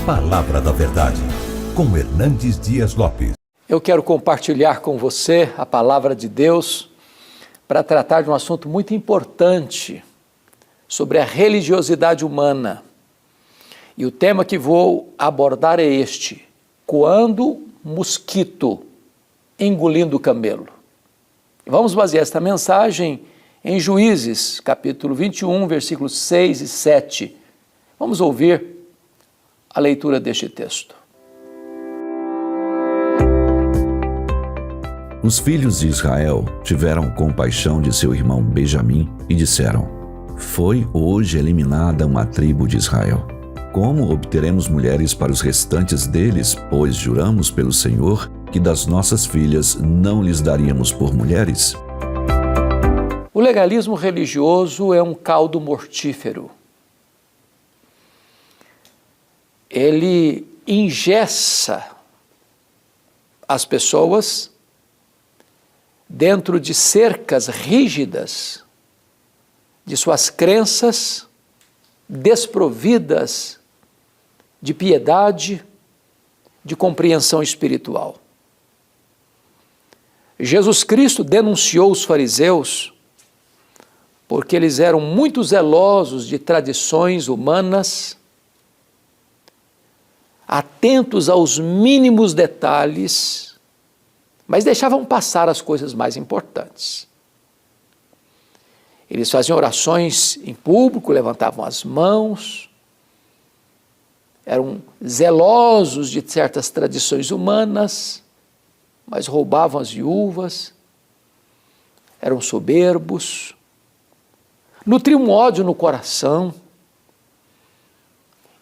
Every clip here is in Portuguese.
Palavra da Verdade, com Hernandes Dias Lopes. Eu quero compartilhar com você a Palavra de Deus para tratar de um assunto muito importante sobre a religiosidade humana. E o tema que vou abordar é este: coando mosquito, engolindo camelo. Vamos basear esta mensagem em Juízes, capítulo 21, versículos 6 e 7. Vamos ouvir a leitura deste texto. Os filhos de Israel tiveram compaixão de seu irmão Benjamim e disseram: foi hoje eliminada uma tribo de Israel. Como obteremos mulheres para os restantes deles, pois juramos pelo Senhor que das nossas filhas não lhes daríamos por mulheres? O legalismo religioso é um caldo mortífero. Ele engessa as pessoas dentro de cercas rígidas de suas crenças, desprovidas de piedade, de compreensão espiritual. Jesus Cristo denunciou os fariseus porque eles eram muito zelosos de tradições humanas, atentos aos mínimos detalhes, mas deixavam passar as coisas mais importantes. Eles faziam orações em público, levantavam as mãos, eram zelosos de certas tradições humanas, mas roubavam as viúvas, eram soberbos, nutriam um ódio no coração.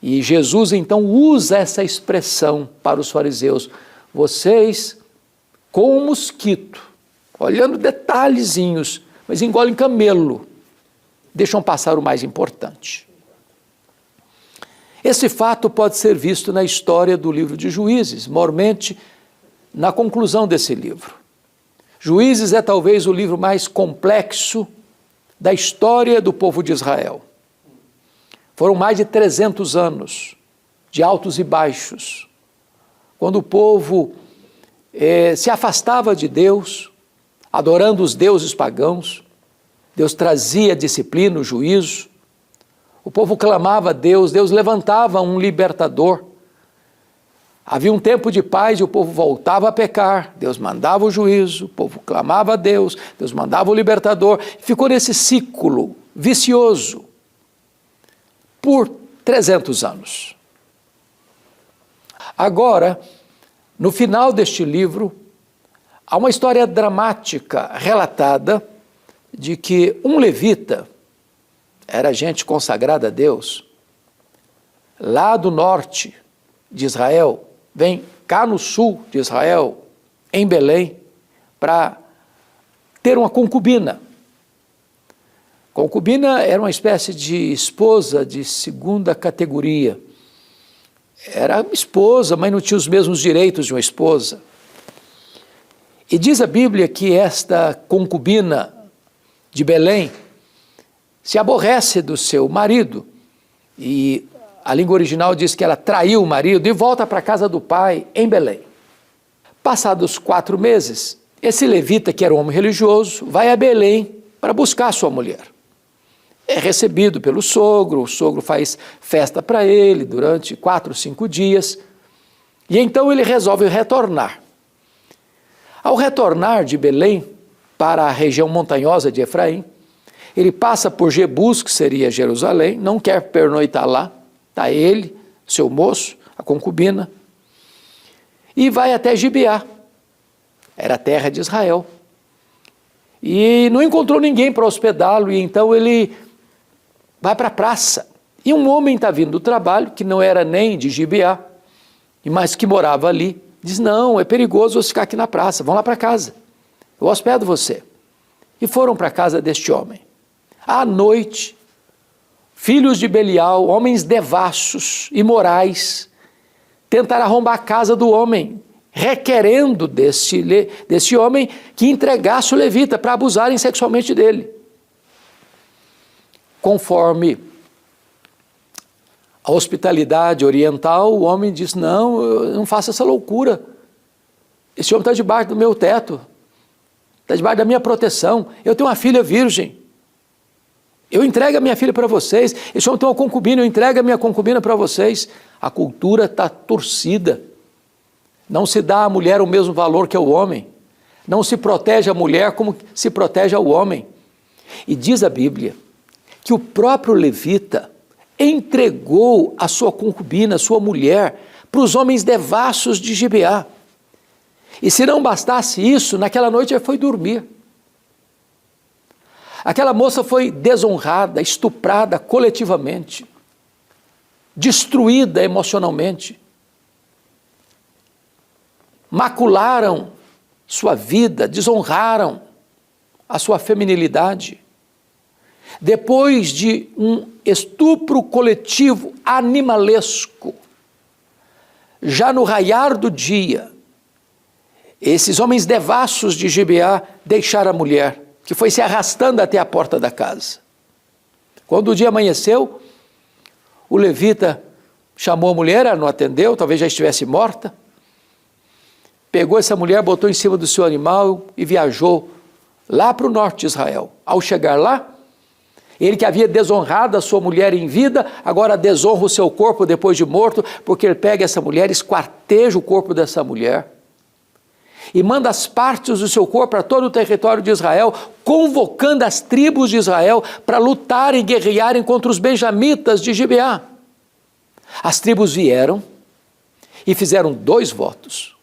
E Jesus então usa essa expressão para os fariseus: vocês, com um mosquito, olhando detalhezinhos, mas engolem camelo, deixam passar o mais importante. Esse fato pode ser visto na história do livro de Juízes, maiormente na conclusão desse livro. Juízes é talvez o livro mais complexo da história do povo de Israel. Foram mais de 300 anos de altos e baixos, quando o povo se afastava de Deus, adorando os deuses pagãos. Deus trazia disciplina, o juízo. O povo clamava a Deus, Deus levantava um libertador. Havia um tempo de paz e o povo voltava a pecar, Deus mandava o juízo, o povo clamava a Deus, Deus mandava o libertador. Ficou nesse ciclo vicioso por 300 anos. Agora, no final deste livro, há uma história dramática relatada de que um levita, era gente consagrada a Deus, lá do norte de Israel, vem cá no sul de Israel, em Belém, para ter uma concubina. Concubina era uma espécie de esposa de segunda categoria. Era esposa, mas não tinha os mesmos direitos de uma esposa. E diz a Bíblia que esta concubina de Belém se aborrece do seu marido, e a língua original diz que ela traiu o marido e volta para a casa do pai em Belém. Passados 4 meses, esse levita, que era um homem religioso, vai a Belém para buscar sua mulher. É recebido pelo sogro, o sogro faz festa para ele durante 4, 5 dias, e então ele resolve retornar. Ao retornar de Belém para a região montanhosa de Efraim, ele passa por Jebus, que seria Jerusalém, não quer pernoitar lá, está ele, seu moço, a concubina, e vai até Gibeá, era a terra de Israel, e não encontrou ninguém para hospedá-lo, e então ele vai para a praça, e um homem está vindo do trabalho, que não era nem de Gibeá, mas que morava ali, diz: não, é perigoso você ficar aqui na praça, vão lá para casa, eu hospedo você. E foram para a casa deste homem. À noite, filhos de Belial, homens devassos, imorais, tentaram arrombar a casa do homem, requerendo desse homem que entregasse o levita para abusarem sexualmente dele. Conforme a hospitalidade oriental, o homem diz, não, eu não faço essa loucura. Esse homem está debaixo do meu teto, está debaixo da minha proteção. Eu tenho uma filha virgem. Eu entrego a minha filha para vocês. Esse homem tem uma concubina, eu entrego a minha concubina para vocês. A cultura está torcida. Não se dá à mulher o mesmo valor que ao homem. Não se protege a mulher como se protege ao homem. E diz a Bíblia que o próprio levita entregou a sua concubina, a sua mulher, para os homens devassos de Gibeá. E se não bastasse isso, naquela noite ele foi dormir. Aquela moça foi desonrada, estuprada coletivamente, destruída emocionalmente. Macularam sua vida, desonraram a sua feminilidade. Depois de um estupro coletivo animalesco, já no raiar do dia, esses homens devassos de Gibeá deixaram a mulher, que foi se arrastando até a porta da casa. Quando o dia amanheceu, o levita chamou a mulher, ela não atendeu, talvez já estivesse morta. Pegou essa mulher, botou em cima do seu animal e viajou lá para o norte de Israel. Ao chegar lá, ele que havia desonrado a sua mulher em vida, agora desonra o seu corpo depois de morto, porque ele pega essa mulher, esquarteja o corpo dessa mulher e manda as partes do seu corpo para todo o território de Israel, convocando as tribos de Israel para lutarem e guerrearem contra os benjamitas de Gibeá. As tribos vieram e fizeram 2 votos.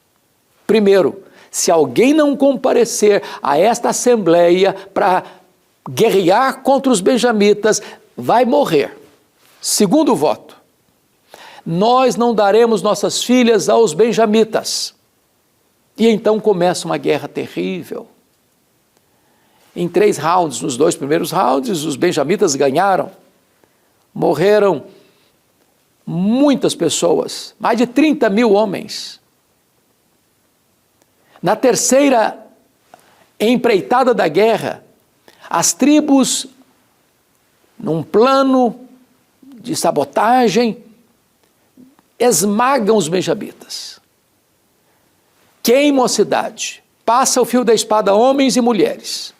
Primeiro, se alguém não comparecer a esta assembleia para guerrear contra os benjamitas, vai morrer. Segundo voto, nós não daremos nossas filhas aos benjamitas. E então começa uma guerra terrível. Em 3 rounds, nos 2 primeiros rounds, os benjamitas ganharam. Morreram muitas pessoas, mais de 30 mil homens. Na terceira empreitada da guerra, as tribos, num plano de sabotagem, esmagam os benjamitas. Queimam a cidade, passa o fio da espada homens e mulheres.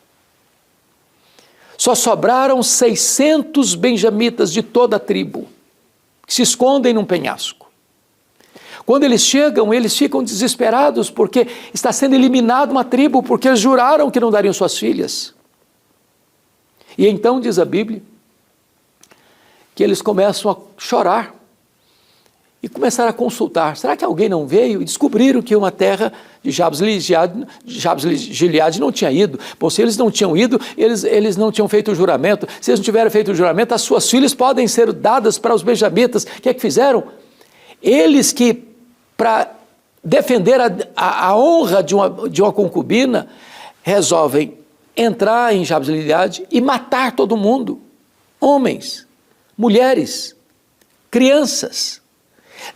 Só sobraram 600 benjamitas de toda a tribo, que se escondem num penhasco. Quando eles chegam, eles ficam desesperados, porque está sendo eliminada uma tribo, porque eles juraram que não dariam suas filhas. E então diz a Bíblia, que eles começam a chorar, e começaram a consultar, será que alguém não veio? E descobriram que uma terra de Jabes de Gileade não tinha ido. Bom, se eles não tinham ido, eles não tinham feito o juramento. Se eles não tiverem feito o juramento, as suas filhas podem ser dadas para os benjamitas. O que é que fizeram? Eles que, para defender a honra de uma concubina, resolvem entrar em Jabes de Gileade e matar todo mundo. Homens, mulheres, crianças.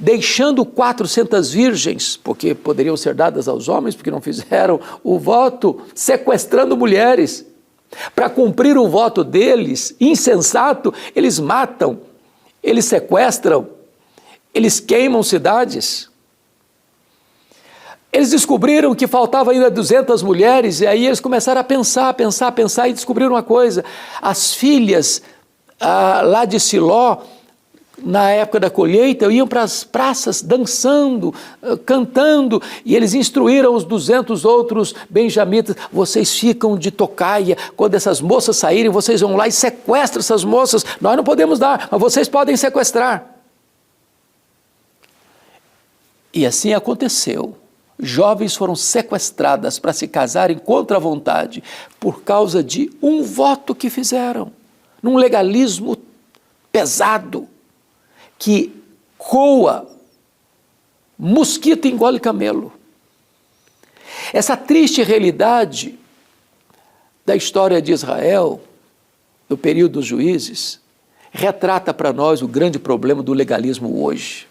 Deixando 400 virgens, porque poderiam ser dadas aos homens, porque não fizeram o voto, sequestrando mulheres. Para cumprir o voto deles, insensato, eles matam, eles sequestram, eles queimam cidades. Eles descobriram que faltava ainda 200 mulheres, e aí eles começaram a pensar, e descobriram uma coisa. As filhas lá de Siló, na época da colheita, iam para as praças dançando, cantando, e eles instruíram os 200 outros benjamitas, vocês ficam de tocaia, quando essas moças saírem, vocês vão lá e sequestram essas moças, nós não podemos dar, mas vocês podem sequestrar. E assim aconteceu. Jovens foram sequestradas para se casarem contra a vontade, por causa de um voto que fizeram, num legalismo pesado, que coa, mosquito engole camelo. Essa triste realidade da história de Israel, do período dos juízes, retrata para nós o grande problema do legalismo hoje.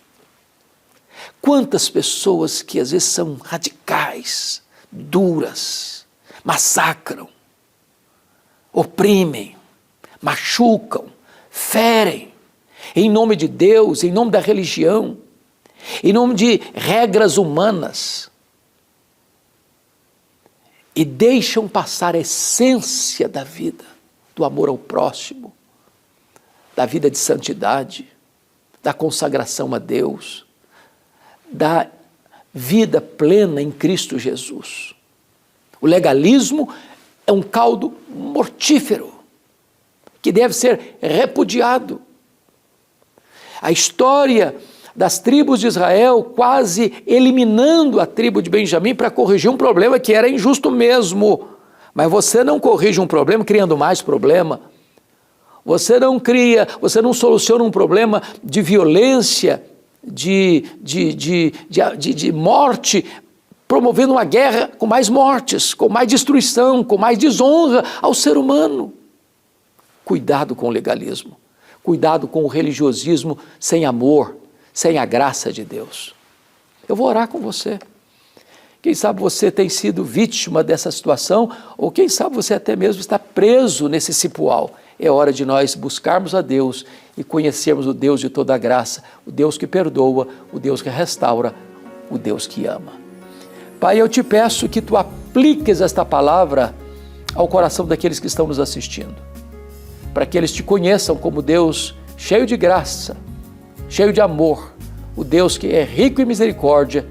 Quantas pessoas que às vezes são radicais, duras, massacram, oprimem, machucam, ferem, em nome de Deus, em nome da religião, em nome de regras humanas, e deixam passar a essência da vida, do amor ao próximo, da vida de santidade, da consagração a Deus, da vida plena em Cristo Jesus. O legalismo é um caldo mortífero, que deve ser repudiado. A história das tribos de Israel quase eliminando a tribo de Benjamim para corrigir um problema que era injusto mesmo. Mas você não corrige um problema criando mais problema. Você não soluciona um problema de violência, de morte, promovendo uma guerra com mais mortes, com mais destruição, com mais desonra ao ser humano. Cuidado com o legalismo, cuidado com o religiosismo sem amor, sem a graça de Deus. Eu vou orar com você. Quem sabe você tem sido vítima dessa situação, ou quem sabe você até mesmo está preso nesse cipoal. É hora de nós buscarmos a Deus e conhecermos o Deus de toda a graça, o Deus que perdoa, o Deus que restaura, o Deus que ama. Pai, eu te peço que tu apliques esta palavra ao coração daqueles que estão nos assistindo, para que eles te conheçam como Deus cheio de graça, cheio de amor, o Deus que é rico em misericórdia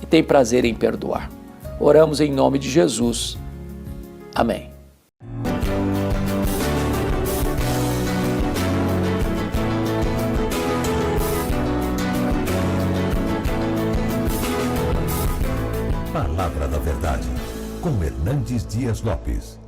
e tem prazer em perdoar. Oramos em nome de Jesus. Amém. Palavra da Verdade, com Hernandes Dias Lopes.